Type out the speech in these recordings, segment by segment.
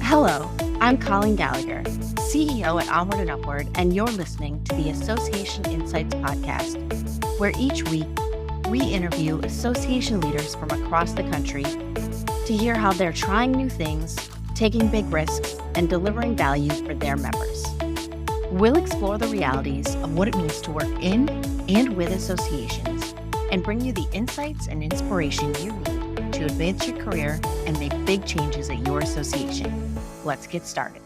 Hello, I'm Colin Gallagher, CEO at Onward and Upward, and you're listening to the Association Insights podcast, where each week we interview association leaders from across the country to hear how they're trying new things, taking big risks, and delivering value for their members. We'll explore the realities of what it means to work in and with associations and bring you the insights and inspiration you need to advance your career and make big changes at your association. Let's get started.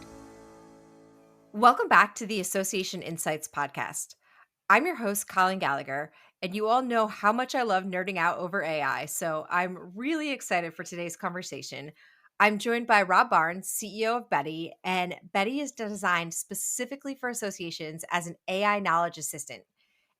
Welcome back to the Association Insights podcast. I'm your host, Colin Gallagher, and you all know how much I love nerding out over AI, so I'm really excited for today's conversation. I'm joined by Rob Barnes, CEO of Betty, and Betty is designed specifically for associations as an AI knowledge assistant.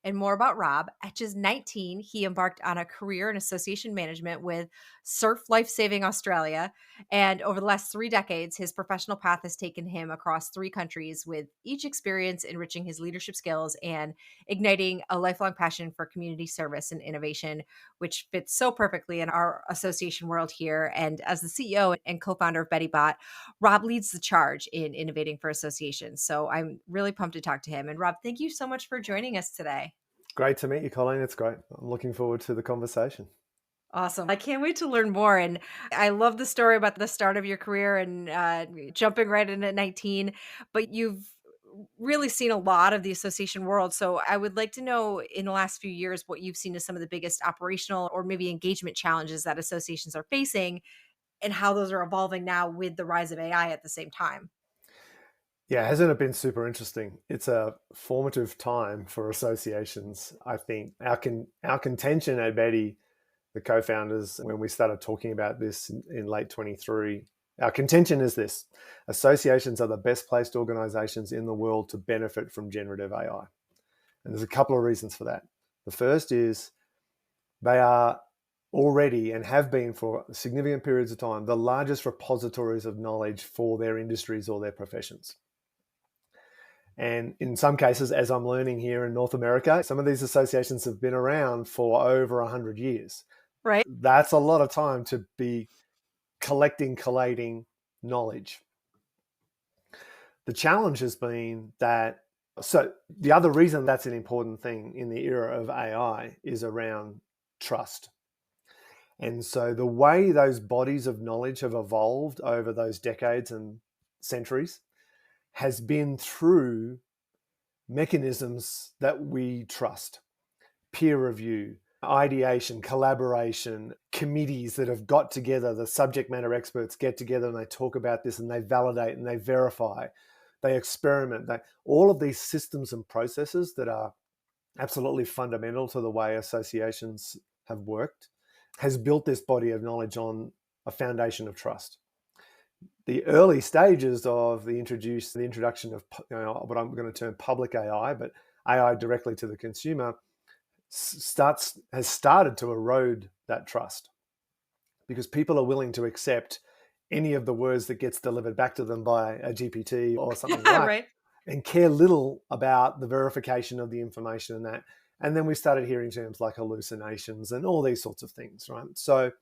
And more about Rob, at just 19, he embarked on a career in association management with Surf Life Saving Australia. And over the last 3 decades, his professional path has taken him across 3 countries, with each experience enriching his leadership skills and igniting a lifelong passion for community service and innovation, which fits so perfectly in our association world here. And as the CEO and co-founder of BettyBot, Rob leads the charge in innovating for associations. So I'm really pumped to talk to him. And Rob, thank you so much for joining us today. Great to meet you, Colleen. It's great. I'm looking forward to the conversation. Awesome. I can't wait to learn more. And I love the story about the start of your career and jumping right in at 19, but you've really seen a lot of the association world. So I would like to know, in the last few years, what you've seen as some of the biggest operational or maybe engagement challenges that associations are facing and how those are evolving now with the rise of AI at the same time. Yeah, hasn't it been super interesting? It's a formative time for associations. I think our contention at Betty, the co-founders, when we started talking about this in late 23, our contention is this: associations are the best placed organizations in the world to benefit from generative AI. And there's a couple of reasons for that. The first is they are already, and have been for significant periods of time, the largest repositories of knowledge for their industries or their professions. And in some cases, as I'm learning here in North America, some of these associations have been around for over 100 years. Right. That's a lot of time to be collating knowledge. The challenge has been that, so the other reason that's an important thing in the era of AI is around trust. And so the way those bodies of knowledge have evolved over those decades and centuries has been through mechanisms that we trust: peer review, ideation, collaboration, committees that have got together, the subject matter experts get together and they talk about this and they validate and they verify, they experiment. All of these systems and processes that are absolutely fundamental to the way associations have worked has built this body of knowledge on a foundation of trust. The early stages of the introduction of what I'm going to term public AI, but AI directly to the consumer, has started to erode that trust, because people are willing to accept any of the words that gets delivered back to them by a GPT or something like Right. and care little about the verification of the information and that. And then we started hearing terms like hallucinations and all these sorts of things, right? So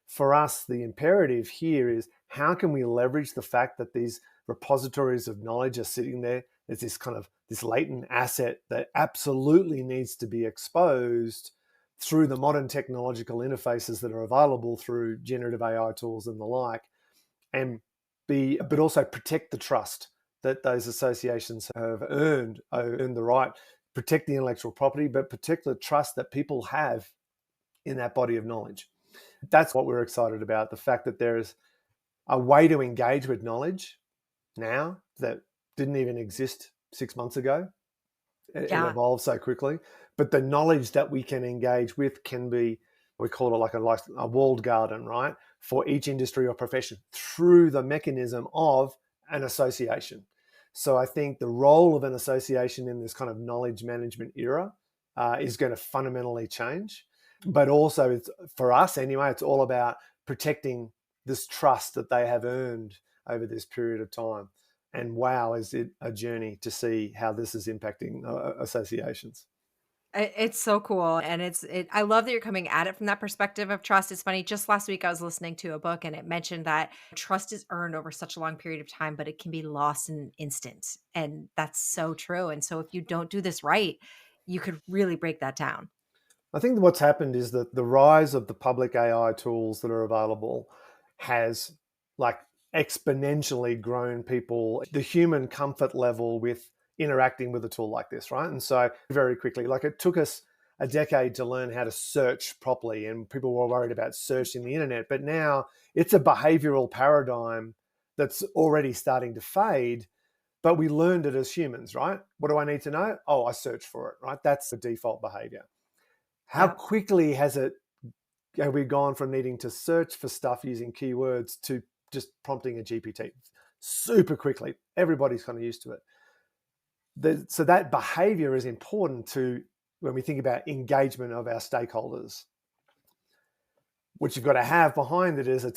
for us, the imperative here is, how can we leverage the fact that these repositories of knowledge are sitting there? There's this latent asset that absolutely needs to be exposed through the modern technological interfaces that are available through generative AI tools and the like, but also protect the trust that those associations have earned the right, protect the intellectual property, but protect the trust that people have in that body of knowledge. That's what we're excited about, the fact that there is a way to engage with knowledge now that didn't even exist 6 months ago. It evolved so quickly. But the knowledge that we can engage with can be, we call it like a walled garden, right? For each industry or profession through the mechanism of an association. So I think the role of an association in this kind of knowledge management era is going to fundamentally change. But also, it's, for us anyway, it's all about protecting this trust that they have earned over this period of time. And wow, is it a journey to see how this is impacting associations. It's so cool, and I love that you're coming at it from that perspective of trust. It's funny, just last week I was listening to a book and it mentioned that trust is earned over such a long period of time, but it can be lost in an instant. And that's so true. And so if you don't do this right, you could really break that down. I think what's happened is that the rise of the public AI tools that are available has like exponentially grown people, the human comfort level with interacting with a tool like this, right? And so very quickly, like it took us a decade to learn how to search properly, and people were worried about searching the internet, but now it's a behavioral paradigm that's already starting to fade, but we learned it as humans, right? What do I need to know? Oh, I search for it, right? That's the default behavior. How Yep. quickly have we gone from needing to search for stuff using keywords to just prompting a GPT? Super quickly. Everybody's kind of used to it. So that behavior is important to when we think about engagement of our stakeholders. What you've got to have behind it is the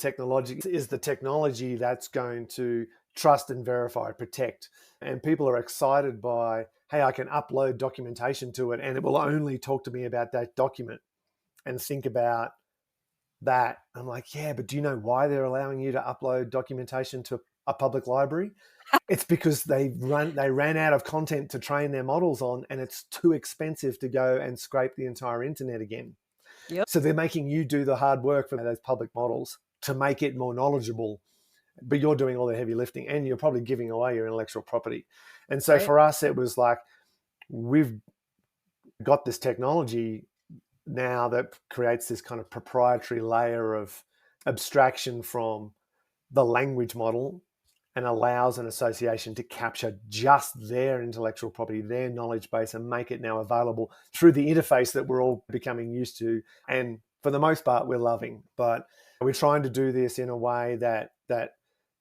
technology that's going to trust and verify, protect. And people are excited by, hey, I can upload documentation to it and it will only talk to me about that document and think about that. I'm like, yeah, but do you know why they're allowing you to upload documentation to a public library? It's because they ran out of content to train their models on, and it's too expensive to go and scrape the entire internet again. Yep. So they're making you do the hard work for those public models to make it more knowledgeable, but you're doing all the heavy lifting and you're probably giving away your intellectual property. And so Right. for us, it was like, we've got this technology now that creates this kind of proprietary layer of abstraction from the language model and allows an association to capture just their intellectual property, their knowledge base, and make it now available through the interface that we're all becoming used to. And for the most part, we're loving. But we're trying to do this in a way that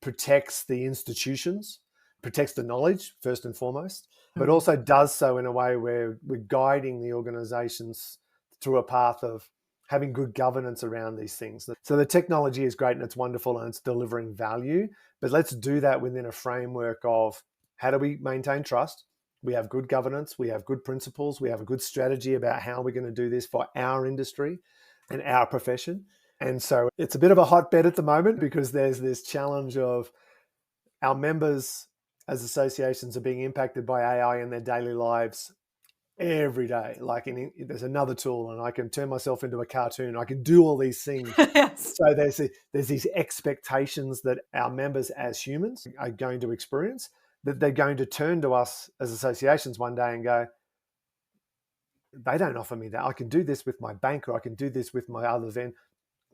protects the institutions, protects the knowledge first and foremost, but Mhm. also does so in a way where we're guiding the organizations through a path of having good governance around these things. So the technology is great and it's wonderful and it's delivering value, but let's do that within a framework of how do we maintain trust? We have good governance, we have good principles, we have a good strategy about how we're going to do this for our industry and our profession. And so it's a bit of a hotbed at the moment because there's this challenge of our members as associations are being impacted by AI in their daily lives every day. Like there's another tool and I can turn myself into a cartoon. I can do all these things. Yes. So there's these expectations that our members as humans are going to experience, that they're going to turn to us as associations one day and go, they don't offer me that. I can do this with my bank or I can do this with my other vendor.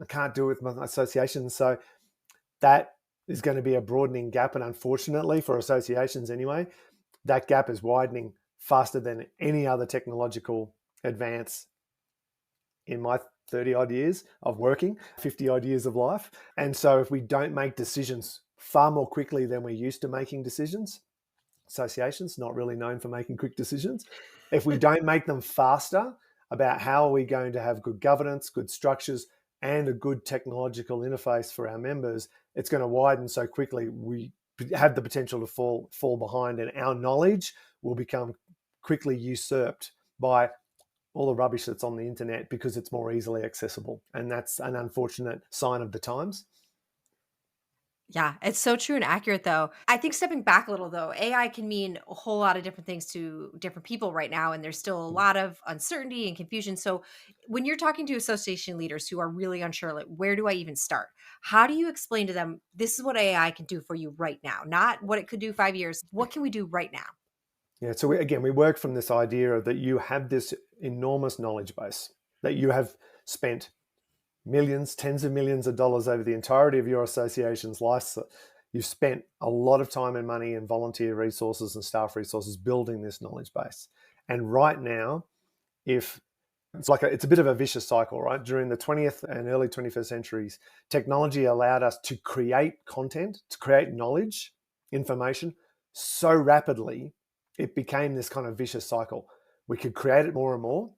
I can't do it with my association. So that is going to be a broadening gap. And unfortunately for associations anyway, that gap is widening faster than any other technological advance in my 30 odd years of working, 50 odd years of life. And so if we don't make decisions far more quickly than we're used to making decisions, associations not really known for making quick decisions, if we don't make them faster about how are we going to have good governance, good structures, and a good technological interface for our members, it's going to widen so quickly we have the potential to fall behind, and our knowledge will become quickly usurped by all the rubbish that's on the internet because it's more easily accessible. And that's an unfortunate sign of the times. Yeah, it's so true and accurate though. I think stepping back a little though, AI can mean a whole lot of different things to different people right now, and there's still a lot of uncertainty and confusion. So when you're talking to association leaders who are really unsure, like where do I even start? How do you explain to them this is what AI can do for you right now, not what it could do 5 years? What can we do right now? Yeah, so we work from this idea of that you have this enormous knowledge base that you have spent millions, tens of millions of dollars over the entirety of your association's life. So you've spent a lot of time and money and volunteer resources and staff resources building this knowledge base. And right now, if it's a bit of a vicious cycle, right? During the 20th and early 21st centuries, technology allowed us to create content, to create knowledge, information so rapidly, it became this kind of vicious cycle. We could create it more and more,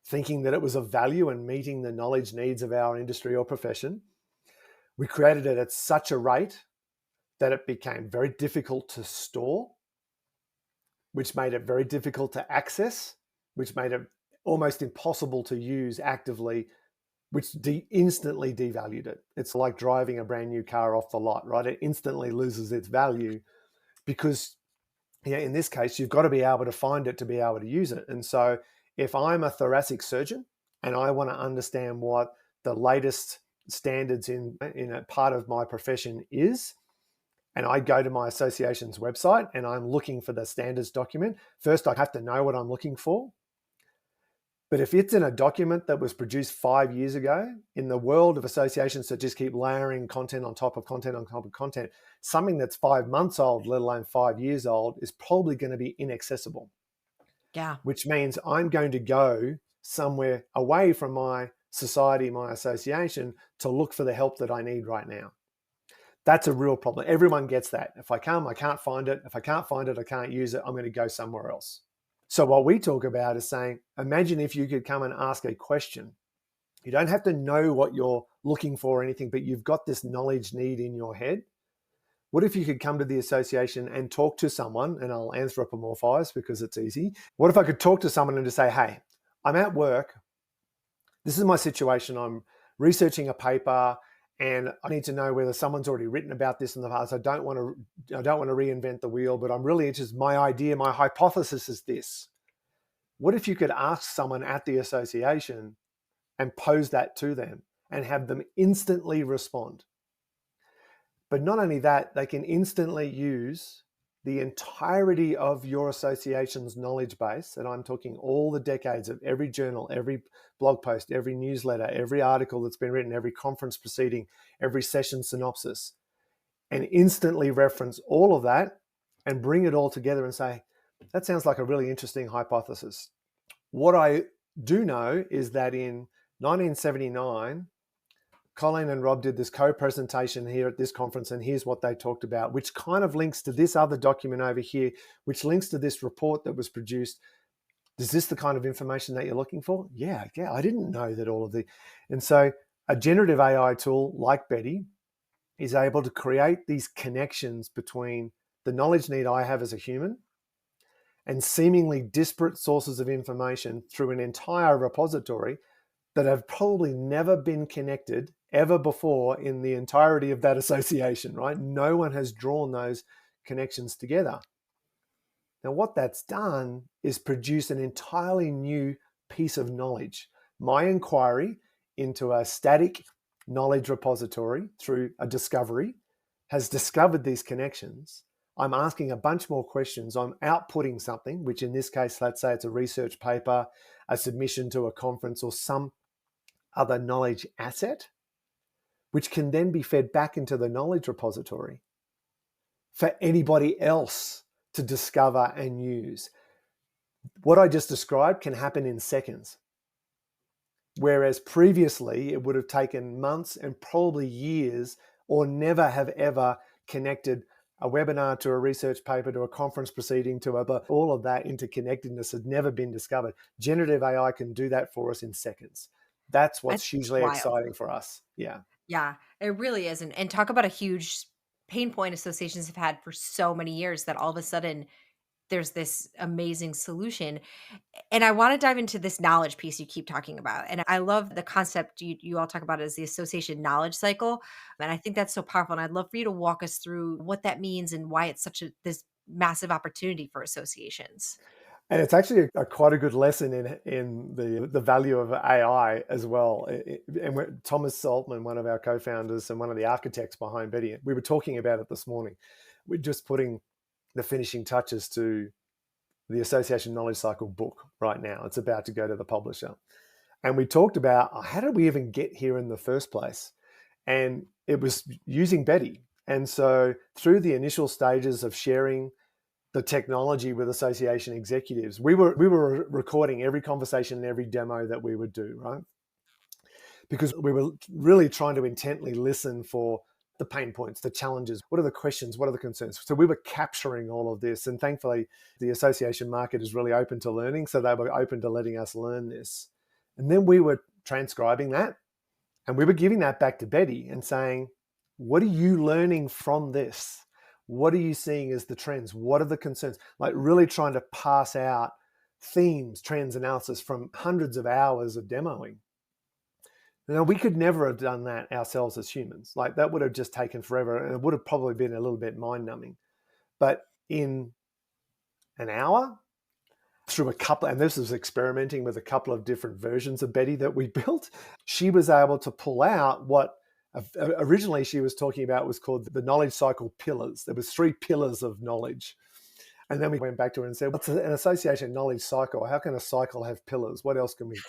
thinking that it was of value and meeting the knowledge needs of our industry or profession. We created it at such a rate that it became very difficult to store, which made it very difficult to access. which made it almost impossible to use actively, which instantly devalued it. It's like driving a brand new car off the lot, right? It instantly loses its value because, in this case, you've got to be able to find it to be able to use it. And so if I'm a thoracic surgeon and I want to understand what the latest standards in a part of my profession is, and I go to my association's website and I'm looking for the standards document, first I have to know what I'm looking for. But if it's in a document that was produced 5 years ago, in the world of associations that just keep layering content on top of content on top of content, something that's 5 months old, let alone 5 years old, is probably going to be inaccessible. Yeah. Which means I'm going to go somewhere away from my society, my association, to look for the help that I need right now. That's a real problem. Everyone gets that. If I can't find it. If I can't find it, I can't use it. I'm going to go somewhere else. So what we talk about is saying, imagine if you could come and ask a question. You don't have to know what you're looking for or anything, but you've got this knowledge need in your head. What if you could come to the association and talk to someone, and I'll anthropomorphize because it's easy. What if I could talk to someone and just say, hey, I'm at work. This is my situation. I'm researching a paper and I need to know whether someone's already written about this in the past. I don't want to reinvent the wheel, but I'm really interested. My idea, my hypothesis is this. What if you could ask someone at the association and pose that to them and have them instantly respond? But not only that, they can instantly use the entirety of your association's knowledge base, and I'm talking all the decades of every journal, every blog post, every newsletter, every article that's been written, every conference proceeding, every session synopsis, and instantly reference all of that and bring it all together and say, that sounds like a really interesting hypothesis. What I do know is that in 1979, Colleen and Rob did this co-presentation here at this conference, and here's what they talked about, which kind of links to this other document over here, which links to this report that was produced. Is this the kind of information that you're looking for? Yeah, I didn't know that all of the... And so a generative AI tool like Betty is able to create these connections between the knowledge need I have as a human and seemingly disparate sources of information through an entire repository that have probably never been connected ever before in the entirety of that association, right? No one has drawn those connections together. Now, what that's done is produce an entirely new piece of knowledge. My inquiry into a static knowledge repository through a discovery has discovered these connections. I'm asking a bunch more questions. I'm outputting something, which in this case, let's say it's a research paper, a submission to a conference, or some other knowledge asset, which can then be fed back into the knowledge repository for anybody else to discover and use. What I just described can happen in seconds. Whereas previously it would have taken months and probably years, or never have ever connected a webinar to a research paper to a conference proceeding to all of that interconnectedness had never been discovered. Generative AI can do that for us in seconds. That's what's hugely exciting for us. Yeah. Yeah, it really is. And talk about a huge pain point associations have had for so many years that all of a sudden there's this amazing solution. And I want to dive into this knowledge piece you keep talking about. And I love the concept you all talk about as the association knowledge cycle. And I think that's so powerful. And I'd love for you to walk us through what that means and why it's such this massive opportunity for associations. And it's actually quite a good lesson in the value of AI as well. And Thomas Saltman, one of our co-founders and one of the architects behind Betty, we were talking about it this morning. We're just putting the finishing touches to the Association Knowledge Cycle book right now. It's about to go to the publisher. And we talked about how did we even get here in the first place? And it was using Betty. And so through the initial stages of sharing the technology with association executives, we were recording every conversation and every demo that we would do, right? Because we were really trying to intently listen for the pain points, the challenges, what are the questions, what are the concerns? So we were capturing all of this, and thankfully the association market is really open to learning, so they were open to letting us learn this. And then we were transcribing that, and we were giving that back to Betty and saying, what are you learning from this? What are you seeing as the trends? What are the concerns? Like really trying to pass out themes, trends, analysis from hundreds of hours of demoing. Now, we could never have done that ourselves as humans. Like, that would have just taken forever, and it would have probably been a little bit mind-numbing. But in an hour, through a couple, and this was experimenting with a couple of different versions of Betty that we built, she was able to pull out what originally she was talking about was called the knowledge cycle pillars. There was 3 pillars of knowledge. And then we went back to her and said, what's an association knowledge cycle? How can a cycle have pillars? What else can we?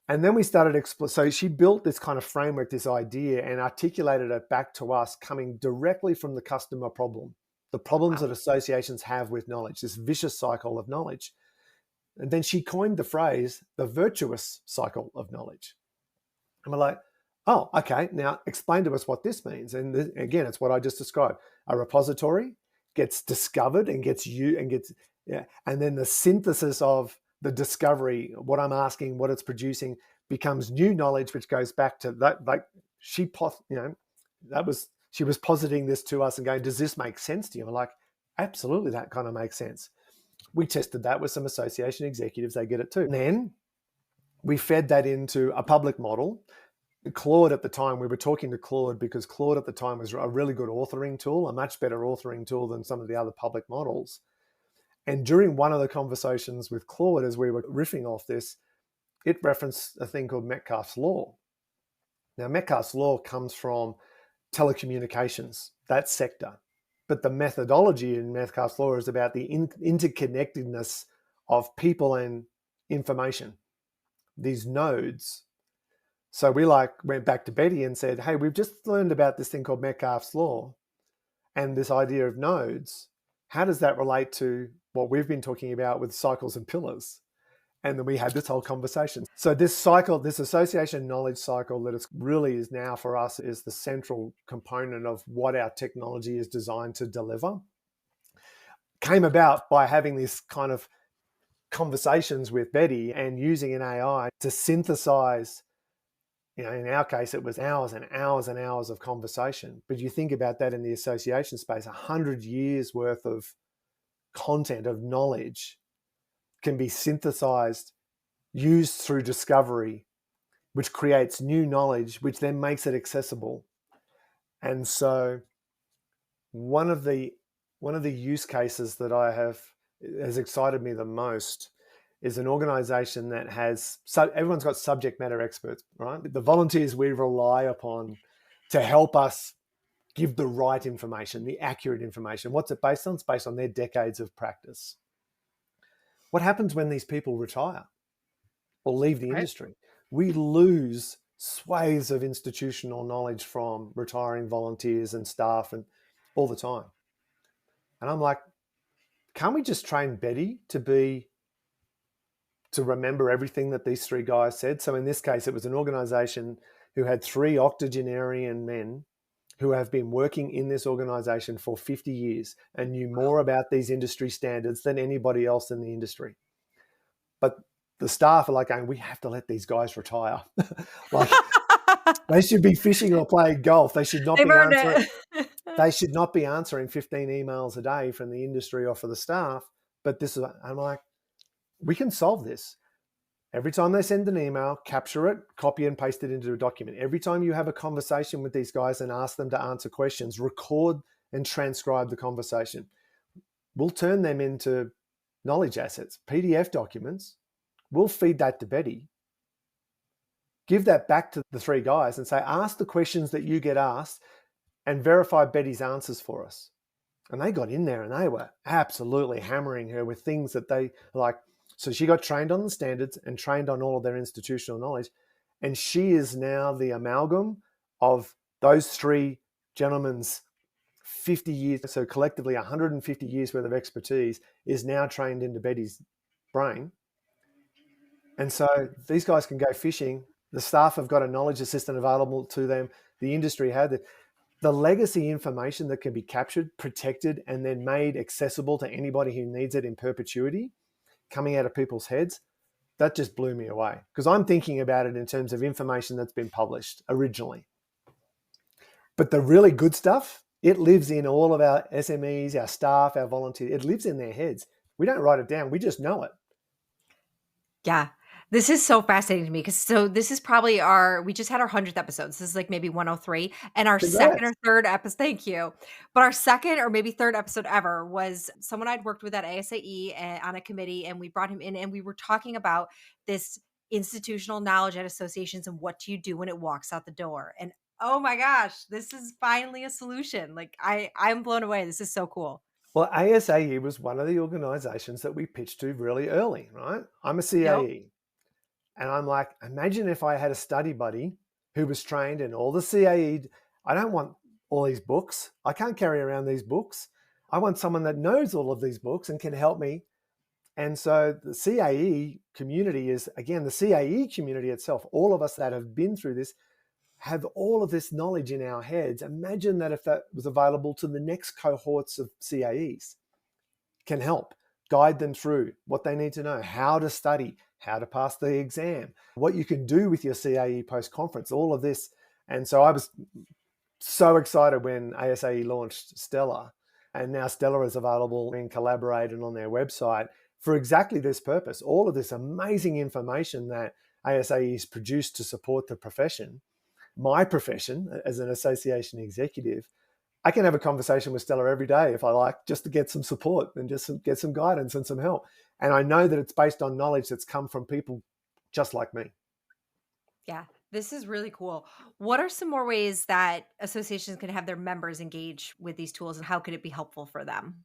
And then we started exploring. So she built this kind of framework, this idea, and articulated it back to us, coming directly from the customer problem, the problems that associations have with knowledge, this vicious cycle of knowledge. And then she coined the phrase, the virtuous cycle of knowledge. And we're like, oh, okay, now explain to us what this means. And again, it's what I just described. A repository gets discovered and gets used and gets, yeah. And then the synthesis of the discovery, what I'm asking, what it's producing, becomes new knowledge, which goes back to that. Like she was positing this to us and going, does this make sense to you? And we're like, absolutely, that kind of makes sense. We tested that with some association executives, they get it too. And then we fed that into a public model. Claude at the time, we were talking to Claude because Claude at the time was a really good authoring tool, a much better authoring tool than some of the other public models. And during one of the conversations with Claude, as we were riffing off this, it referenced a thing called Metcalfe's Law. Now, Metcalfe's Law comes from telecommunications, that sector. But the methodology in Metcalfe's Law is about the interconnectedness of people and information, these nodes. So we went back to Betty and said, hey, we've just learned about this thing called Metcalfe's Law and this idea of nodes. How does that relate to what we've been talking about with cycles and pillars? And then we had this whole conversation. So this cycle, this association knowledge cycle that it really is now for us is the central component of what our technology is designed to deliver. Came about by having this kind of conversations with Betty and using an AI to synthesize. In our case, it was hours and hours and hours of conversation. But you think about that in the association space, 100 years worth of content, of knowledge can be synthesized, used through discovery, which creates new knowledge, which then makes it accessible. And so one of the use cases that has excited me the most is an organization that everyone's got subject matter experts, right? The volunteers we rely upon to help us give the right information, the accurate information. What's it based on? It's based on their decades of practice. What happens when these people retire or leave the industry? We lose swathes of institutional knowledge from retiring volunteers and staff and all the time. And I'm like, can't we just train Betty to remember everything that these 3 guys said? So in this case, it was an organization who had 3 octogenarian men who have been working in this organization for 50 years and knew more about these industry standards than anybody else in the industry. But the staff are like going, we have to let these guys retire. Like they should be fishing or playing golf. They should not they should not be answering 15 emails a day from the industry or for the staff. But I'm like, we can solve this. Every time they send an email, capture it, copy and paste it into a document. Every time you have a conversation with these guys and ask them to answer questions, record and transcribe the conversation. We'll turn them into knowledge assets, PDF documents. We'll feed that to Betty. Give that back to the 3 guys and say, ask the questions that you get asked and verify Betty's answers for us. And they got in there and they were absolutely hammering her with things that they like. So she got trained on the standards and trained on all of their institutional knowledge. And she is now the amalgam of those 3 gentlemen's 50 years. So collectively 150 years worth of expertise is now trained into Betty's brain. And so these guys can go fishing. The staff have got a knowledge assistant available to them. The industry had it. The legacy information that can be captured, protected, and then made accessible to anybody who needs it in perpetuity coming out of people's heads, that just blew me away. Because I'm thinking about it in terms of information that's been published originally. But the really good stuff, it lives in all of our SMEs, our staff, our volunteers. It lives in their heads. We don't write it down. We just know it. Yeah. This is so fascinating to me because this is probably we just had our 100th episode. This is like maybe 103. And our second Congrats. or third episode, thank you. But our second or maybe third episode ever was someone I'd worked with at ASAE on a committee, and we brought him in and we were talking about this institutional knowledge at associations and what do you do when it walks out the door. And oh my gosh, this is finally a solution. Like I'm blown away. This is so cool. Well, ASAE was one of the organizations that we pitched to really early, right? I'm a Yep. CAE. And I'm like, imagine if I had a study buddy who was trained in all the CAE. I don't want all these books. I can't carry around these books. I want someone that knows all of these books and can help me. And so the CAE community is, again, the CAE community itself. All of us that have been through this have all of this knowledge in our heads. Imagine that if that was available to the next cohorts of CAEs, can help guide them through what they need to know, how to study, how to pass the exam, what you can do with your CAE post-conference, all of this. And so I was so excited when ASAE launched Stellar, and now Stellar is available and collaborated on their website for exactly this purpose. All of this amazing information that ASAE has produced to support the profession, my profession as an association executive. I can have a conversation with Stella every day if I like, just to get some support and just get some guidance and some help. And I know that it's based on knowledge that's come from people just like me. Yeah, this is really cool. What are some more ways that associations can have their members engage with these tools, and how could it be helpful for them?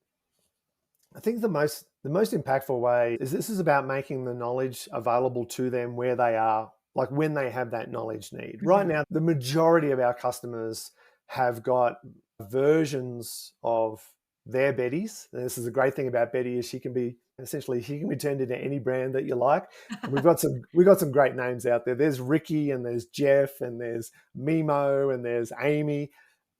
I think the most impactful way is this is about making the knowledge available to them where they are, like when they have that knowledge need. Right Mhm. now, the majority of our customers have got versions of their Betties. And this is a great thing about Betty is she can be turned into any brand that you like. And we've got some great names out there. There's Ricky and there's Jeff and there's Mimo and there's Amy.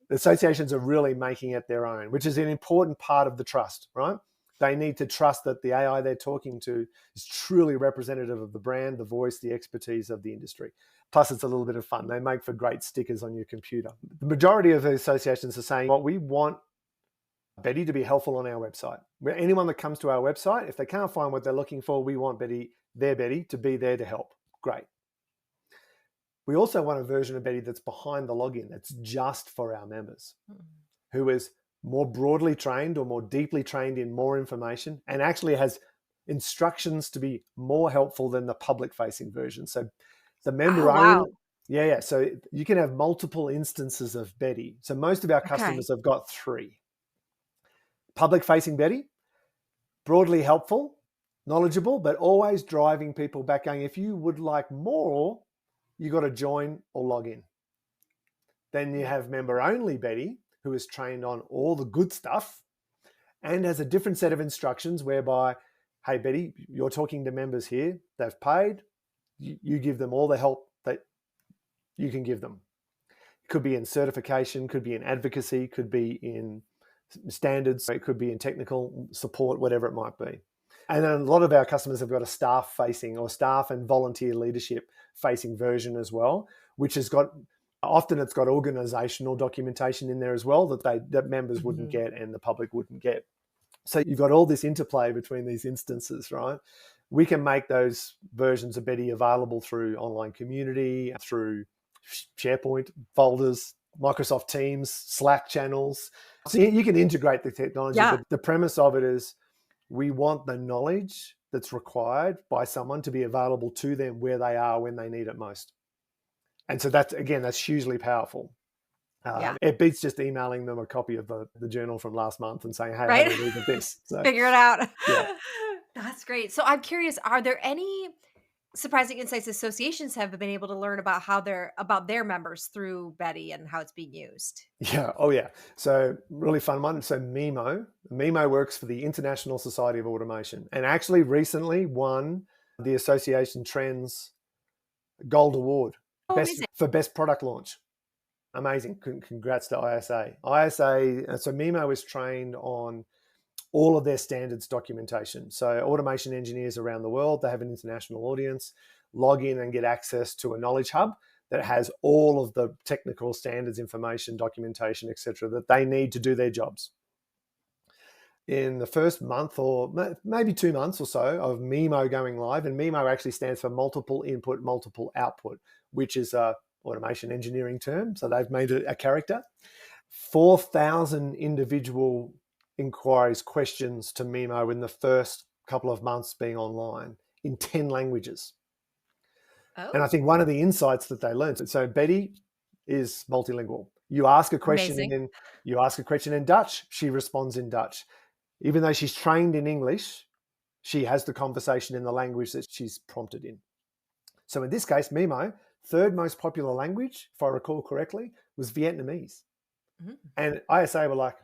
The associations are really making it their own, which is an important part of the trust, right? They need to trust that the AI they're talking to is truly representative of the brand, the voice, the expertise of the industry. Plus, it's a little bit of fun. They make for great stickers on your computer. The majority of the associations are saying, well, we want Betty to be helpful on our website. Where anyone that comes to our website, if they can't find what they're looking for, we want their Betty to be there to help. Great. We also want a version of Betty that's behind the login, that's just for our members, who is more broadly trained or more deeply trained in more information and actually has instructions to be more helpful than the public-facing version. So the member Oh, wow. only, yeah. So you can have multiple instances of Betty. So most of our Okay. customers have got 3. Public-facing Betty, broadly helpful, knowledgeable, but always driving people back going, if you would like more, you got to join or log in. Then you have member only Betty, who is trained on all the good stuff and has a different set of instructions whereby, hey, Betty, you're talking to members here. They've paid. You give them all the help that you can give them. It could be in certification, could be in advocacy, could be in standards, it could be in technical support, whatever it might be. And then a lot of our customers have got a staff-facing or staff and volunteer leadership-facing version as well, which has got often it's got organizational documentation in there as well that members wouldn't get and the public wouldn't get. So you've got all this interplay between these instances, right? We can make those versions of Betty available through online community, through SharePoint folders, Microsoft Teams, Slack channels. So you can integrate the technology, Yeah. but the premise of it is we want the knowledge that's required by someone to be available to them where they are when they need it most. And so that's hugely powerful. Yeah. It beats just emailing them a copy of the journal from last month and saying, hey, I Right? had a read of this. So, Figure it out. yeah. That's great. So I'm curious, are there any surprising insights associations have been able to learn about their members through Betty and how it's being used? Yeah. Oh, yeah. So really fun one. So Mimo works for the International Society of Automation and actually recently won the Association Trends Gold Award Oh, amazing. for best product launch. Amazing. Congrats to ISA. So Mimo is trained on all of their standards documentation. So automation engineers around the world, they have an international audience, log in and get access to a knowledge hub that has all of the technical standards information, documentation, etc., that they need to do their jobs. in the first month or maybe 2 months or so of MIMO going live, and MIMO actually stands for multiple input, multiple output, which is a automation engineering term. So they've made it a character. 4,000 individual inquiries, questions to MIMO in the first couple of months being online in 10 languages. Oh, And I think one of the insights that they learned, so Betty is multilingual. You ask a question amazing. in Dutch, she responds in Dutch. Even though she's trained in English, she has the conversation in the language that she's prompted in. So in this case, MIMO, third most popular language, if I recall correctly, was Vietnamese. Mhm. And ISA were like,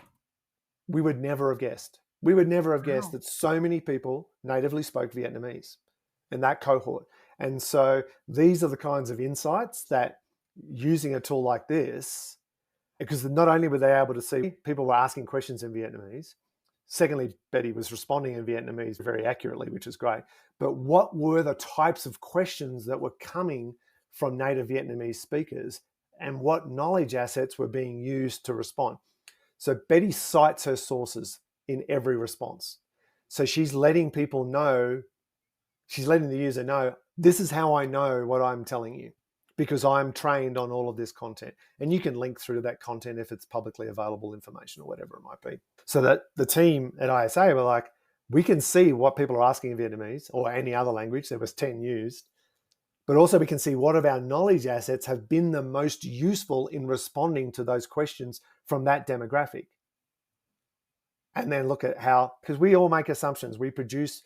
we would never have guessed. We would never have guessed Wow. that so many people natively spoke Vietnamese in that cohort. And so these are the kinds of insights that using a tool like this, because not only were they able to see people were asking questions in Vietnamese, secondly, Betty was responding in Vietnamese very accurately, which is great. But what were the types of questions that were coming from native Vietnamese speakers, and what knowledge assets were being used to respond? So Betty cites her sources in every response. So she's letting people know, she's letting the user know, this is how I know what I'm telling you, because I'm trained on all of this content. And you can link through to that content if it's publicly available information or whatever it might be. So that the team at ISA were like, we can see what people are asking in Vietnamese or any other language. There was 10 used. But also we can see what of our knowledge assets have been the most useful in responding to those questions from that demographic. And then look at how, because we all make assumptions. We produce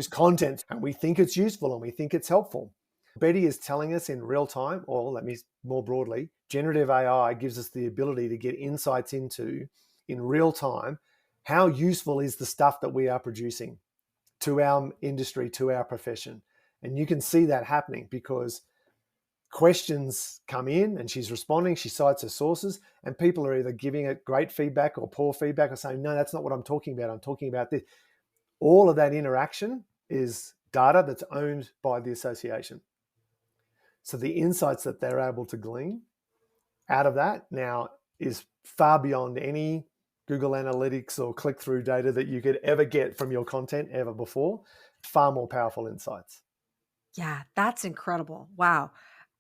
content and we think it's useful and we think it's helpful. Betty is telling us in real time, or let me more broadly, generative AI gives us the ability to get insights into in real time how useful is the stuff that we are producing to our industry, to our profession. And you can see that happening because questions come in and she's responding, she cites her sources, and people are either giving it great feedback or poor feedback or saying, no, that's not what I'm talking about. I'm talking about this. All of that interaction is data that's owned by the association. So the insights that they're able to glean out of that now is far beyond any Google Analytics or click-through data that you could ever get from your content ever before. Far more powerful insights. Yeah, that's incredible. Wow.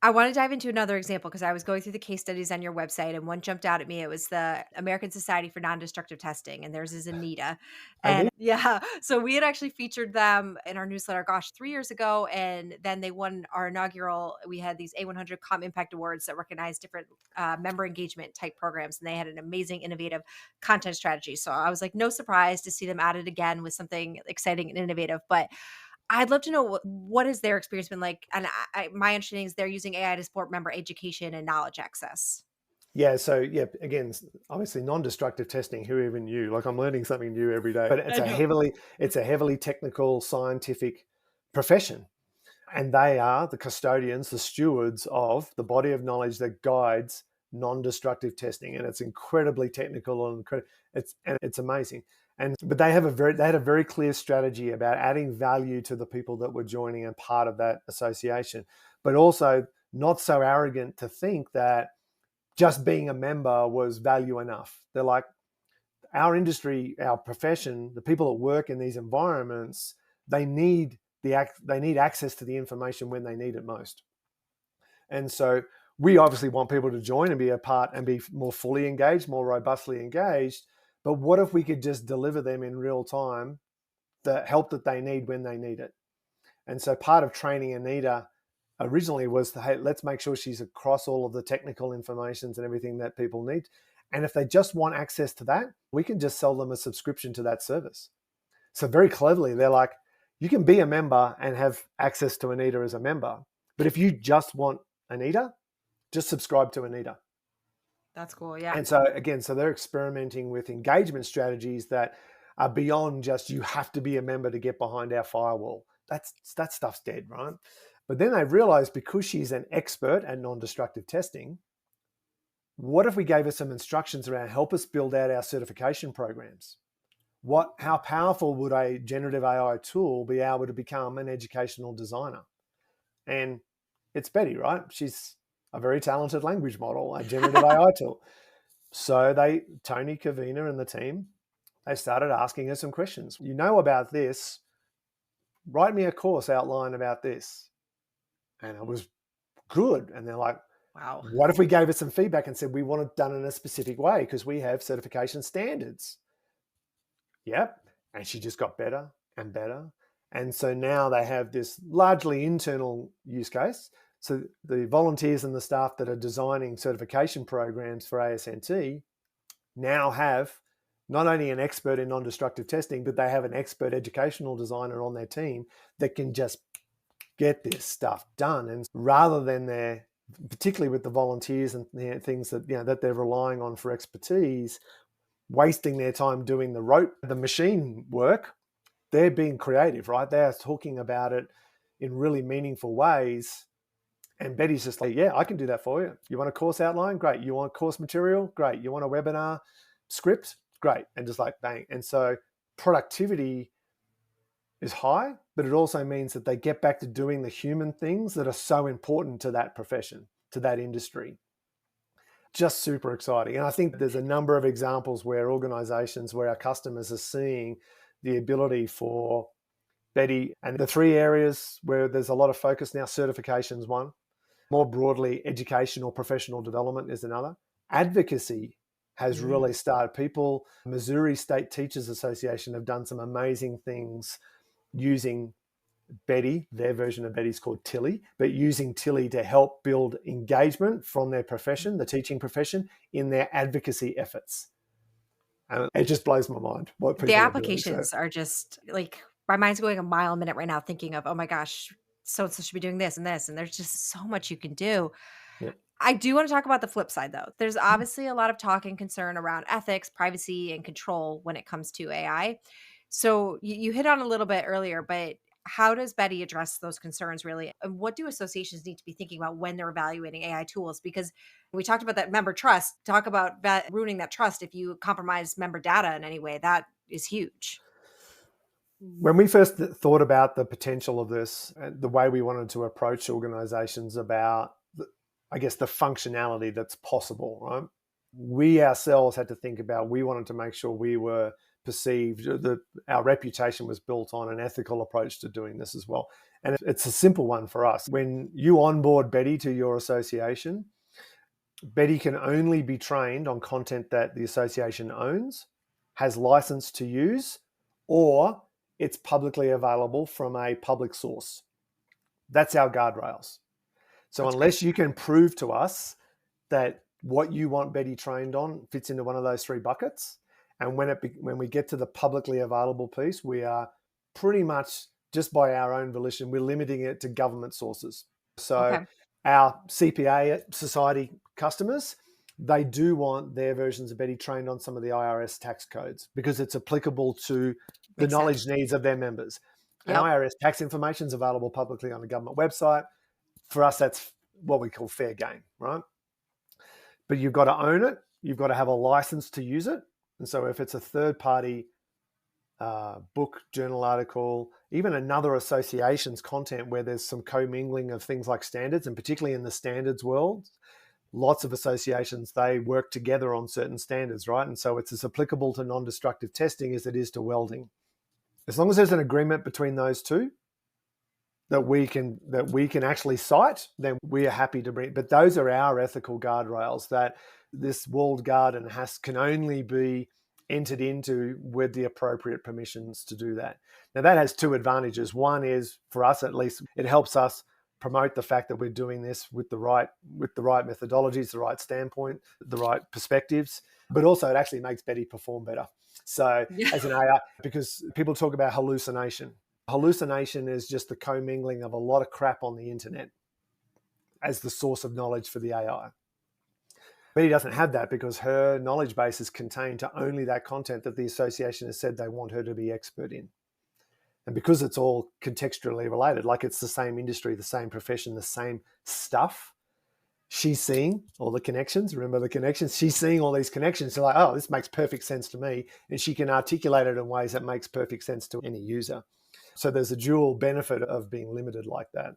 I want to dive into another example because I was going through the case studies on your website and one jumped out at me. It was the American Society for Non-Destructive Testing, and theirs is Anita. And And yeah, so we had actually featured them in our newsletter, gosh, 3 years ago. And then they won our inaugural, we had these A100 Com Impact Awards that recognize different member engagement type programs. And they had an amazing, innovative content strategy. So I was like, no surprise to see them added again with something exciting and innovative. But I'd love to know what has their experience been like, and my understanding is they're using AI to support member education and knowledge access. yeah, so yeah, again, obviously non-destructive testing, who even knew? Like I'm learning something new every day. But I know. it's a heavily technical, scientific profession. And they are the custodians, the stewards of the body of knowledge that guides non-destructive testing. And it's incredibly technical and it's amazing. But they had a very clear strategy about adding value to the people that were joining and part of that association, but also not so arrogant to think that just being a member was value enough. They're like, our industry, our profession, the people that work in these environments, they need access to the information when they need it most. And so we obviously want people to join and be a part and be more fully engaged, more robustly engaged. But what if we could just deliver them in real time the help that they need when they need it? And so part of training Anita originally was, hey, let's make sure she's across all of the technical informations and everything that people need. And if they just want access to that, we can just sell them a subscription to that service. So very cleverly, they're like, you can be a member and have access to Anita as a member. But if you just want Anita, just subscribe to Anita. That's cool. Yeah. And so again, so they're experimenting with engagement strategies that are beyond just you have to be a member to get behind our firewall. That stuff's dead, right? But then they realized because she's an expert at non-destructive testing, what if we gave her some instructions around help us build out our certification programs? How powerful would a generative AI tool be able to become an educational designer? And it's Betty, right? She's a very talented language model, a generative AI tool. So Tony Kavina and the team they started asking her some questions. You know about this, write me a course outline about this. And it was good. And they're like, Wow. what if we gave it some feedback and said we want it done in a specific way because we have certification standards? Yep. And she just got better and better. And so now they have this largely internal use case. So the volunteers and the staff that are designing certification programs for ASNT now have not only an expert in non-destructive testing, but they have an expert educational designer on their team that can just get this stuff done. And rather than their, particularly with the volunteers and things that, that they're relying on for expertise, wasting their time doing the machine work, they're being creative, right? They're talking about it in really meaningful ways. And Betty's just like, yeah, I can do that for you. You want a course outline? Great. You want course material? Great. You want a webinar script? Great. And just like bang. And so productivity is high, but it also means that they get back to doing the human things that are so important to that profession, to that industry. Just super exciting. And I think there's a number of examples where organizations, where our customers are seeing the ability for Betty, and the three areas where there's a lot of focus now: certifications, one; more broadly, educational professional development is another; advocacy has really started. Missouri State Teachers Association have done some amazing things using Betty. Their version of Betty is called Tilly, but using Tilly to help build engagement from their profession, the teaching profession, in their advocacy efforts. And it just blows my mind what people The are doing. applications are just like, my mind's going a mile a minute right now thinking of, oh my gosh, so-and-so should be doing this and this. And there's just so much you can do. Yeah. I do want to talk about the flip side, though. There's obviously a lot of talk and concern around ethics, privacy, and control when it comes to AI. So you hit on a little bit earlier, but how does Betty address those concerns really? And what do associations need to be thinking about when they're evaluating AI tools? Because we talked about that member trust, talk about ruining that trust. If you compromise member data in any way, that is huge. When we first thought about the potential of this, the way we wanted to approach organizations about, I guess, the functionality that's possible, right? We ourselves had to think about, we wanted to make sure we were perceived, that our reputation was built on an ethical approach to doing this as well. And it's a simple one for us. When you onboard Betty to your association, Betty can only be trained on content that the association owns, has license to use, or it's publicly available from a public source. That's our guardrails. So unless you can prove to us that what you want Betty trained on fits into one of those three buckets, and when we get to the publicly available piece, we are pretty much, just by our own volition, we're limiting it to government sources. So our CPA society customers, they do want their versions of Betty trained on some of the IRS tax codes because it's applicable to the knowledge needs of their members. And IRS tax information is available publicly on the government website. For us, that's what we call fair game, right? But you've got to own it. You've got to have a license to use it. And so if it's a third-party book, journal article, even another association's content where there's some commingling of things like standards, and particularly in the standards world, lots of associations, they work together on certain standards, right? And so it's as applicable to non-destructive testing as it is to welding. As long as there's an agreement between those two that we can actually cite, then we are happy to bring. But those are our ethical guardrails, that this walled garden can only be entered into with the appropriate permissions to do that. Now that has two advantages. One is, for us at least, it helps us promote the fact that we're doing this with the right methodologies, the right standpoint, the right perspectives, but also it actually makes Betty perform better. So as an AI, because people talk about hallucination. Hallucination is just the commingling of a lot of crap on the internet as the source of knowledge for the AI. Betty doesn't have that because her knowledge base is contained to only that content that the association has said they want her to be expert in. And because it's all contextually related, like it's the same industry, the same profession, the same stuff, she's seeing all the connections. Remember the connections? She's seeing all these connections. So like, oh, this makes perfect sense to me. And she can articulate it in ways that makes perfect sense to any user. So there's a dual benefit of being limited like that.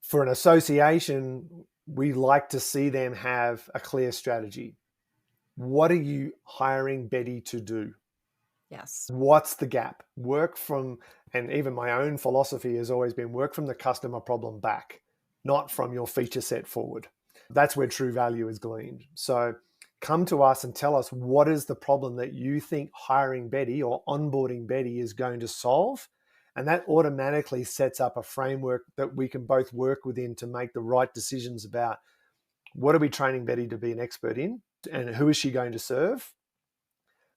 For an association, we like to see them have a clear strategy. What are you hiring Betty to do? Yes. What's the gap? And even my own philosophy has always been work from the customer problem back, not from your feature set forward. That's where true value is gleaned. So come to us and tell us what is the problem that you think hiring Betty or onboarding Betty is going to solve. And that automatically sets up a framework that we can both work within to make the right decisions about what are we training Betty to be an expert in and who is she going to serve?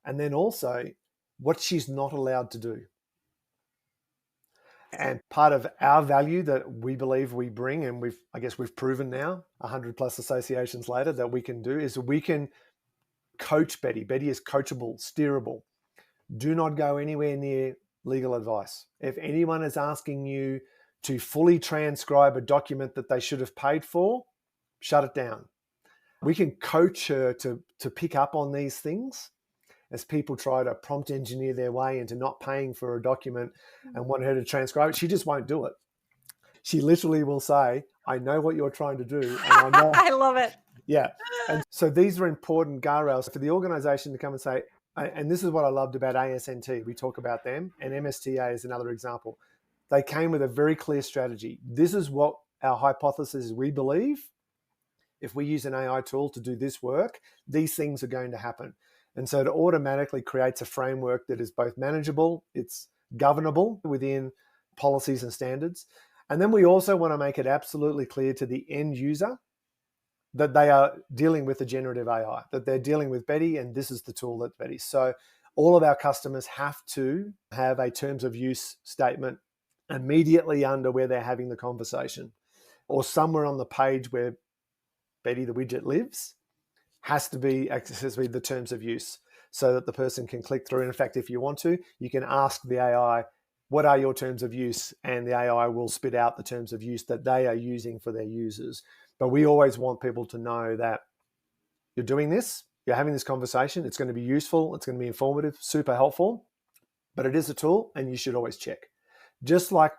And then also what she's not allowed to do. And part of our value that we believe we bring, and we've proven now 100 plus associations later that we can do, is we can coach Betty. Betty is coachable, steerable. Do not go anywhere near legal advice. If anyone is asking you to fully transcribe a document that they should have paid for, shut it down. We can coach her to pick up on these things as people try to prompt engineer their way into not paying for a document and want her to transcribe it. She just won't do it. She literally will say, I know what you're trying to do. And I know. I love it. Yeah. And so these are important guardrails for the organization to come and say, and this is what I loved about ASNT. We talk about them, and MSTA is another example. They came with a very clear strategy. This is what our hypothesis is. We believe if we use an AI tool to do this work, these things are going to happen. And so it automatically creates a framework that is both manageable, it's governable within policies and standards. And then we also want to make it absolutely clear to the end user that they are dealing with a generative AI, that they're dealing with Betty, and this is the tool that's Betty. So all of our customers have to have a terms of use statement immediately under where they're having the conversation, or somewhere on the page where Betty the widget lives has to be accessible the terms of use so that the person can click through. And in fact, if you want to, you can ask the AI, what are your terms of use? And the AI will spit out the terms of use that they are using for their users. But we always want people to know that you're doing this, you're having this conversation, it's going to be useful, it's going to be informative, super helpful, but it is a tool and you should always check. Just like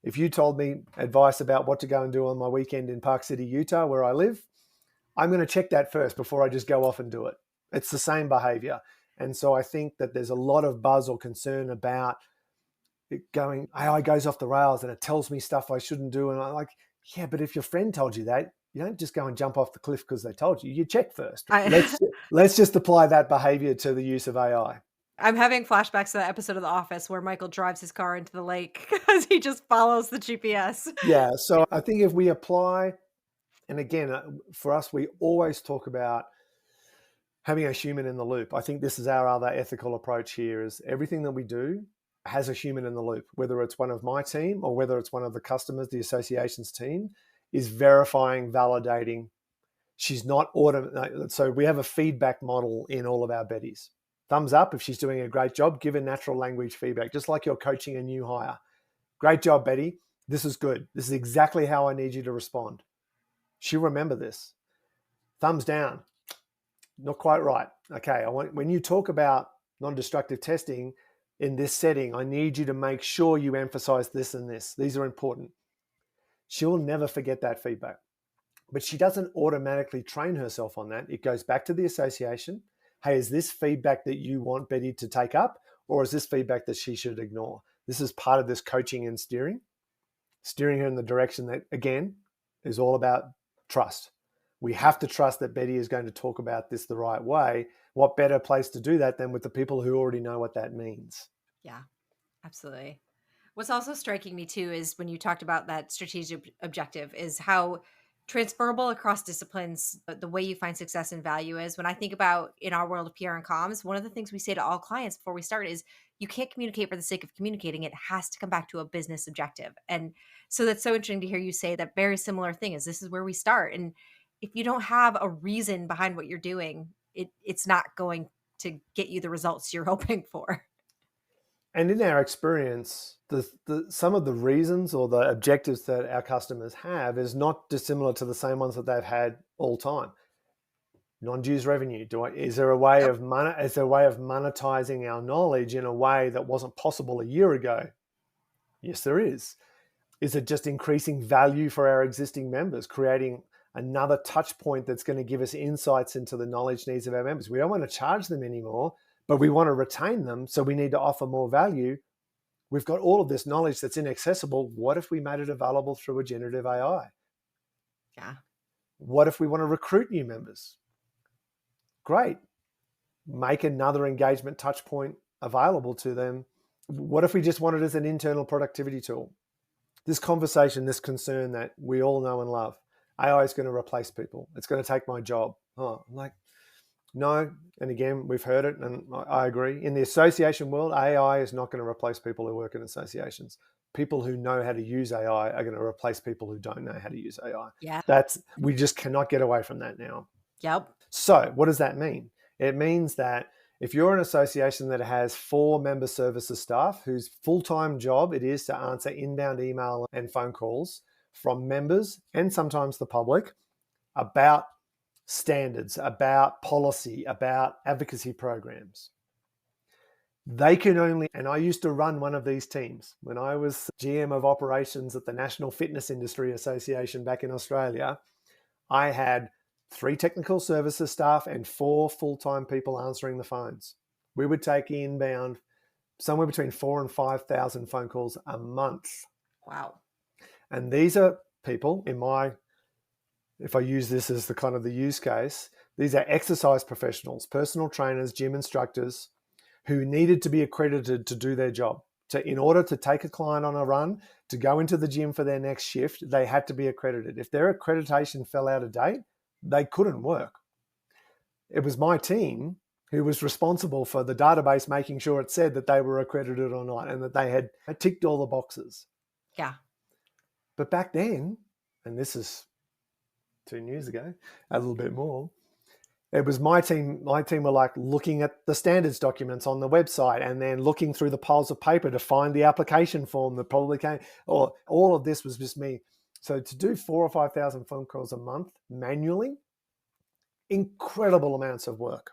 if you told me advice about what to go and do on my weekend in Park City, Utah, where I live, I'm going to check that first before I just go off and do it. It's the same behavior. And so I think that there's a lot of buzz or concern about it going, AI goes off the rails and it tells me stuff I shouldn't do. And I'm like, yeah, but if your friend told you that, you don't just go and jump off the cliff because they told you. You check first. Let's just apply that behavior to the use of AI. I'm having flashbacks to that episode of The Office where Michael drives his car into the lake because he just follows the GPS. Yeah. So I think if we apply, and again, for us, we always talk about having a human in the loop. I think this is our other ethical approach here is everything that we do has a human in the loop, whether it's one of my team or whether it's one of the customers, the association's team, is verifying, validating. She's not so we have a feedback model in all of our Bettys. Thumbs up if she's doing a great job, give her natural language feedback, just like you're coaching a new hire. Great job, Betty. This is good. This is exactly how I need you to respond. She'll remember this. Thumbs down. Not quite right. Okay, when you talk about non-destructive testing in this setting, I need you to make sure you emphasize this and this. These are important. She'll never forget that feedback. But she doesn't automatically train herself on that. It goes back to the association. Hey, is this feedback that you want Betty to take up, or is this feedback that she should ignore? This is part of this coaching and steering her in the direction that, again, is all about trust. We have to trust that Betty is going to talk about this the right way. What better place to do that than with the people who already know what that means? Yeah, absolutely. What's also striking me too is when you talked about that strategic objective is how transferable across disciplines the way you find success and value is. When I think about in our world of PR and comms, one of the things we say to all clients before we start is you can't communicate for the sake of communicating. It has to come back to a business objective. And so that's so interesting to hear you say that very similar thing is this is where we start. And if you don't have a reason behind what you're doing, it's not going to get you the results you're hoping for. And in our experience, some of the reasons or the objectives that our customers have is not dissimilar to the same ones that they've had all time. Non-dues revenue. Is there a way of monetizing our knowledge in a way that wasn't possible a year ago? Yes, there is. Is it just increasing value for our existing members, creating another touch point that's going to give us insights into the knowledge needs of our members? We don't want to charge them anymore, but we want to retain them, so we need to offer more value. We've got all of this knowledge that's inaccessible. What if we made it available through a generative AI? Yeah. What if we want to recruit new members? Great. Make another engagement touch point available to them. What if we just want it as an internal productivity tool? This conversation, this concern that we all know and love, AI is going to replace people. It's going to take my job. Oh, I'm like, no. And again, we've heard it, and I agree. In the association world, AI is not going to replace people who work in associations. People who know how to use AI are going to replace people who don't know how to use AI. Yeah. We just cannot get away from that now. Yep. So what does that mean? It means that if you're an association that has 4 member services staff whose full-time job it is to answer inbound email and phone calls from members and sometimes the public about standards, about policy, about advocacy programs, they can only, and I used to run one of these teams when I was GM of operations at the National Fitness Industry Association back in Australia. I had 3 technical services staff and 4 full-time people answering the phones. We would take inbound somewhere between 4,000 and 5,000 phone calls a month. Wow. And these are people if I use this as the kind of the use case, these are exercise professionals, personal trainers, gym instructors who needed to be accredited to do their job. In order to take a client on a run, to go into the gym for their next shift, they had to be accredited. If their accreditation fell out of date, they couldn't work. It was my team who was responsible for the database making sure it said that they were accredited or not and that they had ticked all the boxes. Yeah. But back then, and this is 2 years ago, a little bit more, it was my team were like looking at the standards documents on the website and then looking through the piles of paper to find the application form that probably came, or all of this was just me. So to do 4,000 or 5,000 phone calls a month manually, incredible amounts of work.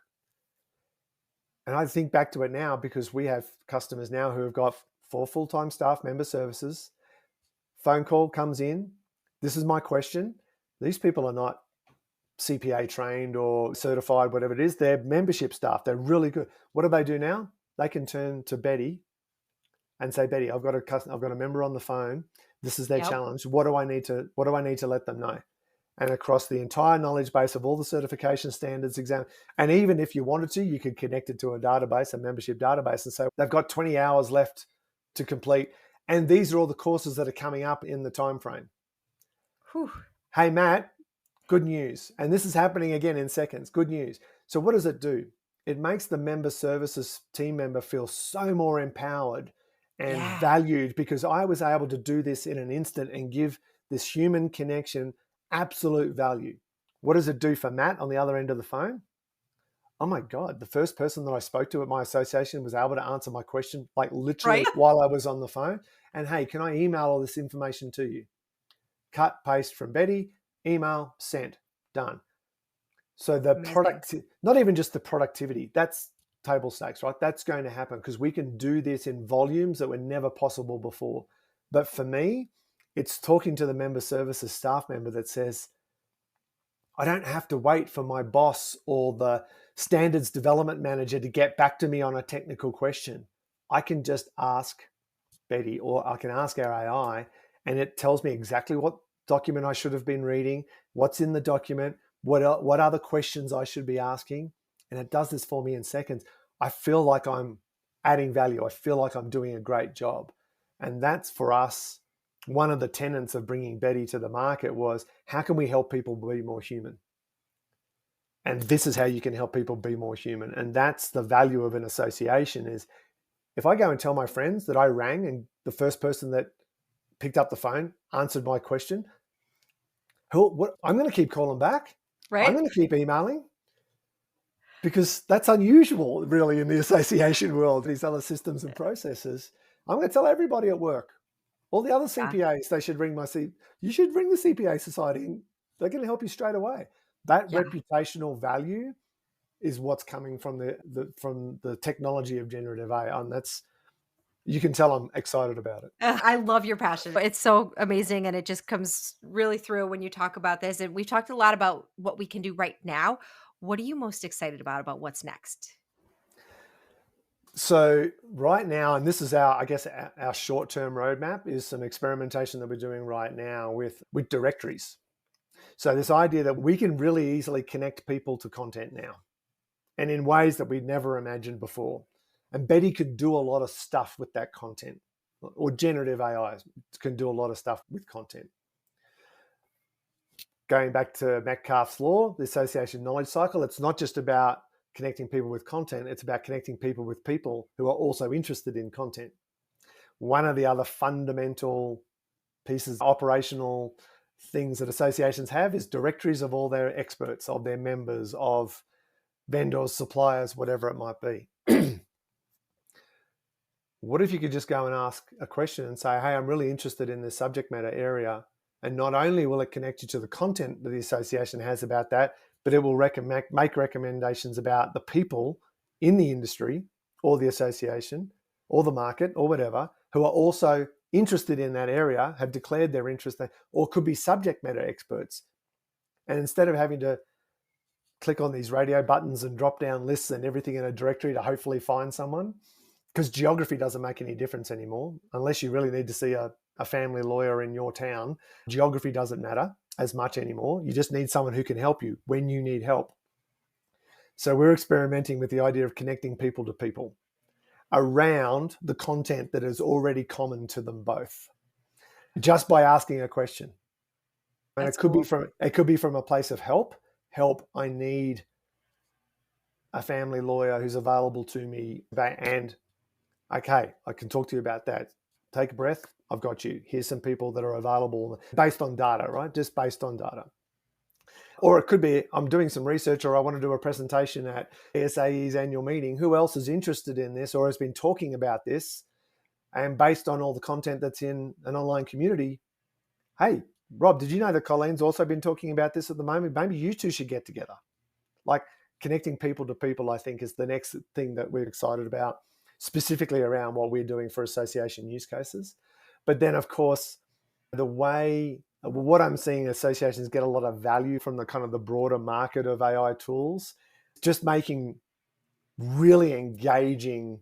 And I think back to it now because we have customers now who have got 4 full-time staff, member services. Phone call comes in. This is my question. These people are not CPA trained or certified, whatever it is. They're membership staff. They're really good. What do they do now? They can turn to Betty and say, Betty, I've got a member on the phone. This is their challenge. What do I need to let them know? And across the entire knowledge base of all the certification standards, exam, and even if you wanted to, you could connect it to a database, a membership database, and say they've got 20 hours left to complete. And these are all the courses that are coming up in the time frame. Whew. Hey, Matt, good news. And this is happening again in seconds. Good news. So what does it do? It makes the member services team member feel so more empowered and valued because I was able to do this in an instant and give this human connection absolute value. What does it do for Matt on the other end of the phone? Oh my God, the first person that I spoke to at my association was able to answer my question, like literally while I was on the phone. And hey, can I email all this information to you? Cut, paste from Betty, email, sent, done. So the not even just the productivity, that's table stakes, right? That's going to happen because we can do this in volumes that were never possible before. But for me, it's talking to the member services staff member that says, I don't have to wait for my boss or the standards development manager to get back to me on a technical question. I can just ask Betty or I can ask our AI and it tells me exactly what document I should have been reading, what's in the document, what other questions I should be asking. And it does this for me in seconds. I feel like I'm adding value. I feel like I'm doing a great job. And that's for us. One of the tenets of bringing Betty to the market was how can we help people be more human? And this is how you can help people be more human. And that's the value of an association is if I go and tell my friends that I rang and the first person that picked up the phone answered my question, I'm going to keep calling back. Right. I'm going to keep emailing because that's unusual really in the association world, these other systems and processes. I'm going to tell everybody at work. All the other CPAs, they should ring you should ring the CPA Society and they're going to help you straight away. That reputational value is what's coming from the technology of generative AI. And you can tell I'm excited about it. I love your passion. It's so amazing. And it just comes really through when you talk about this. And we've talked a lot about what we can do right now. What are you most excited about what's next? So right now, and this is our short-term roadmap, is some experimentation that we're doing right now with directories. So this idea that we can really easily connect people to content now, and in ways that we'd never imagined before. And Betty could do a lot of stuff with that content, or generative AI can do a lot of stuff with content. Going back to Metcalfe's law, the association knowledge cycle, it's not just about connecting people with content, it's about connecting people with people who are also interested in content. One of the other fundamental pieces, operational things that associations have, is directories of all their experts, of their members, of vendors, suppliers, whatever it might be. What if you could just go and ask a question and say, hey, I'm really interested in this subject matter area. And not only will it connect you to the content that the association has about that, but it will make recommendations about the people in the industry or the association or the market or whatever, who are also interested in that area, have declared their interest, or could be subject matter experts. And instead of having to click on these radio buttons and drop down lists and everything in a directory to hopefully find someone, because geography doesn't make any difference anymore. Unless you really need to see a family lawyer in your town, geography doesn't matter as much anymore. You just need someone who can help you when you need help. So we're experimenting with the idea of connecting people to people around the content that is already common to them both, just by asking a question. And it could be from a place of help. I need a family lawyer who's available to me, and okay, I can talk to you about that. Take a breath. I've got you. Here's some people that are available based on data, right? Just based on data. Or it could be, I'm doing some research, or I want to do a presentation at ASAE's annual meeting. Who else is interested in this or has been talking about this? And based on all the content that's in an online community, hey, Rob, did you know that Colleen's also been talking about this at the moment? Maybe you two should get together. Like, connecting people to people, I think, is the next thing that we're excited about, specifically around what we're doing for association use cases. But then, of course, what I'm seeing associations get a lot of value from the kind of the broader market of AI tools, just making really engaging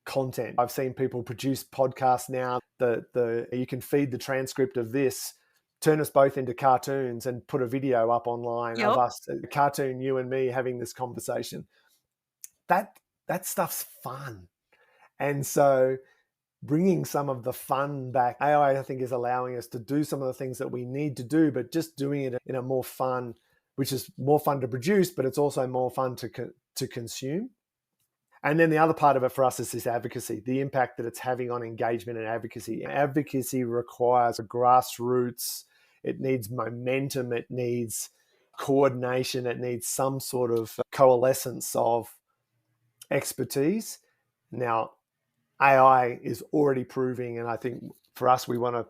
content. I've seen people produce podcasts now. You can feed the transcript of this, turn us both into cartoons, and put a video up online of us, a cartoon, you and me having this conversation. That stuff's fun. And so bringing some of the fun back, AI, I think, is allowing us to do some of the things that we need to do, but just doing it in a more fun, which is more fun to produce, but it's also more fun to consume. And then the other part of it for us is this advocacy, the impact that it's having on engagement and advocacy. Advocacy requires a grassroots, it needs momentum, it needs coordination, it needs some sort of coalescence of expertise. Now, AI is already proving, and I think for us, we want to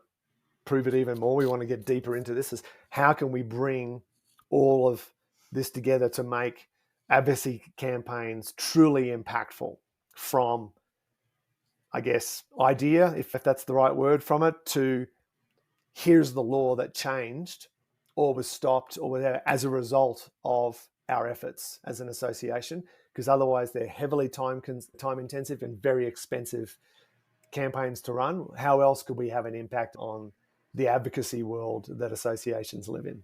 prove it even more. We want to get deeper into this, is how can we bring all of this together to make advocacy campaigns truly impactful, from, I guess, idea, if that's the right word, from it to here's the law that changed or was stopped or whatever as a result of our efforts as an association, because otherwise they're heavily time intensive and very expensive campaigns to run. How else could we have an impact on the advocacy world that associations live in?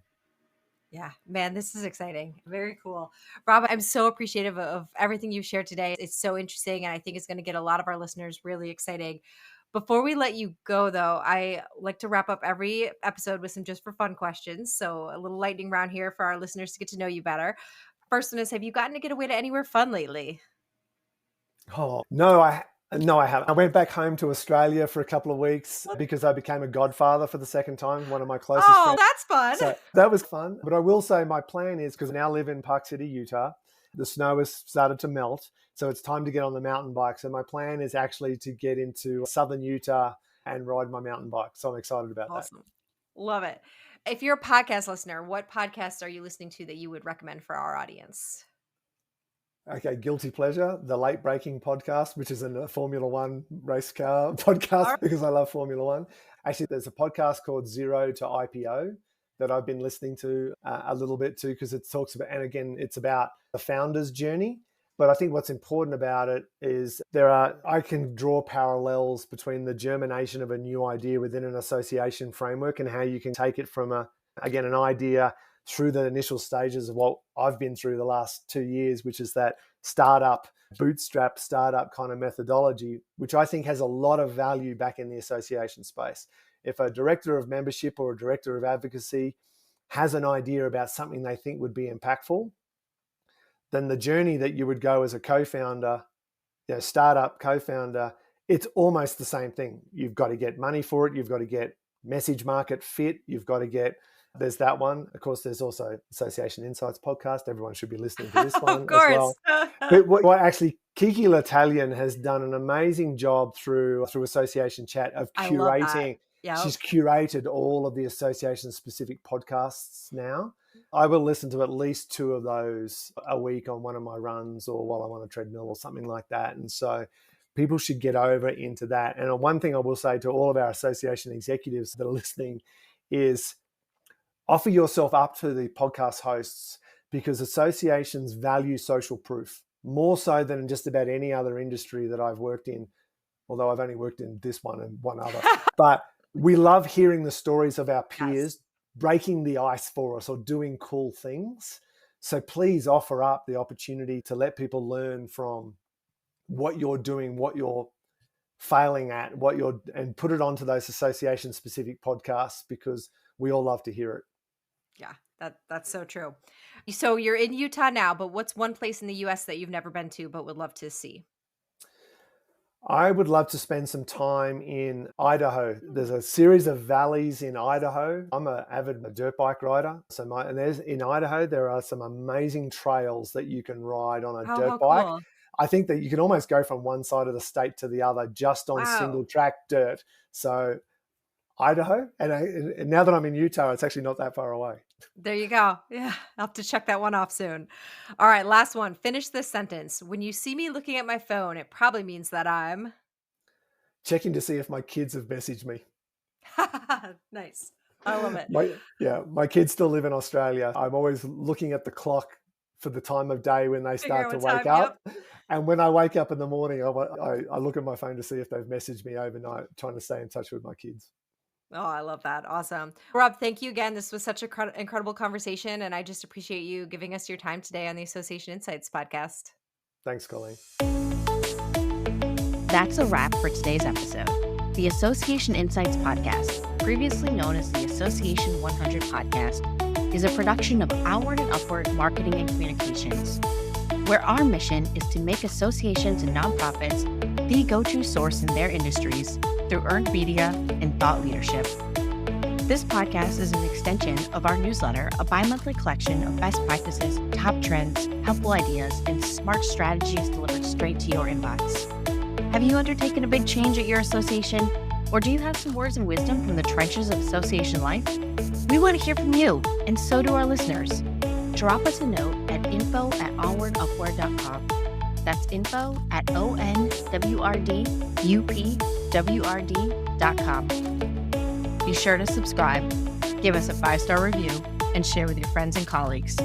Yeah, man, this is exciting. Very cool. Rob, I'm so appreciative of everything you've shared today. It's so interesting, and I think it's going to get a lot of our listeners really excited. Before we let you go, though, I like to wrap up every episode with some just for fun questions. So a little lightning round here for our listeners to get to know you better. First one is, have you gotten to get away to anywhere fun lately? Oh, no, I haven't. I went back home to Australia for a couple of weeks because I became a godfather for the second time, one of my closest friends. Oh, that's fun. So that was fun. But I will say my plan is, because I now live in Park City, Utah, the snow has started to melt. So it's time to get on the mountain bike. So my plan is actually to get into southern Utah and ride my mountain bike. So I'm excited about that. Awesome. Love it. If you're a podcast listener, what podcasts are you listening to that you would recommend for our audience? Okay, guilty pleasure, the Late Breaking podcast, which is a Formula One race car podcast, because I love Formula One. Actually, there's a podcast called Zero to IPO that I've been listening to a little bit too, because it talks about, and again, it's about the founder's journey. But I think what's important about it is I can draw parallels between the germination of a new idea within an association framework and how you can take it from an idea through the initial stages of what I've been through the last 2 years, which is that bootstrap startup kind of methodology, which I think has a lot of value back in the association space. If a director of membership or a director of advocacy has an idea about something they think would be impactful, then the journey that you would go as a co-founder, startup co-founder, it's almost the same thing. You've got to get money for it. You've got to get message market fit. You've got to get, there's that one. Of course, there's also Association Insights podcast. Everyone should be listening to this one Of course. as well. But what actually, Kiki L'Italian has done an amazing job through Association Chat of curating. Yep. She's curated all of the association-specific podcasts now. I will listen to at least 2 of those a week on one of my runs or while I'm on a treadmill or something like that. And so people should get over into that. And one thing I will say to all of our association executives that are listening is offer yourself up to the podcast hosts, because associations value social proof more so than just about any other industry that I've worked in, although I've only worked in this one and one other. But we love hearing the stories of our peers breaking the ice for us or doing cool things. So please offer up the opportunity to let people learn from what you're doing, what you're failing at, and put it onto those association specific podcasts, because we all love to hear it. Yeah, that's so true. So you're in Utah now, but what's one place in the US that you've never been to but would love to see? I would love to spend some time in Idaho. There's a series of valleys in Idaho. I'm an avid dirt bike rider. In Idaho, there are some amazing trails that you can ride on a dirt bike. Cool. I think that you can almost go from one side of the state to the other just on single track dirt. So Idaho, and now that I'm in Utah, it's actually not that far away. There you go. Yeah, I'll have to check that one off soon. All right, last one. Finish this sentence. When you see me looking at my phone, it probably means that I'm checking to see if my kids have messaged me. Nice. I love it. My kids still live in Australia. I'm always looking at the clock for the time of day when they start to wake up. Yep. And when I wake up in the morning, I look at my phone to see if they've messaged me overnight, trying to stay in touch with my kids. Oh, I love that. Awesome. Rob, thank you again. This was such an incredible conversation, and I just appreciate you giving us your time today on the Association Insights podcast. Thanks, Colleen. That's a wrap for today's episode. The Association Insights podcast, previously known as the Association 100 podcast, is a production of Onward and Upward Marketing and Communications, where our mission is to make associations and nonprofits the go-to source in their industries through earned media and thought leadership. This podcast is an extension of our newsletter, a bi-monthly collection of best practices, top trends, helpful ideas, and smart strategies delivered straight to your inbox. Have you undertaken a big change at your association? Or do you have some words of wisdom from the trenches of association life? We want to hear from you, and so do our listeners. Drop us a note at info@onwardupward.com. That's info@onwardupward.com. Be sure to subscribe, give us a 5-star review, and share with your friends and colleagues.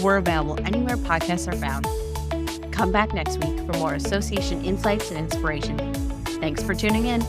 We're available anywhere podcasts are found. Come back next week for more association insights and inspiration. Thanks for tuning in.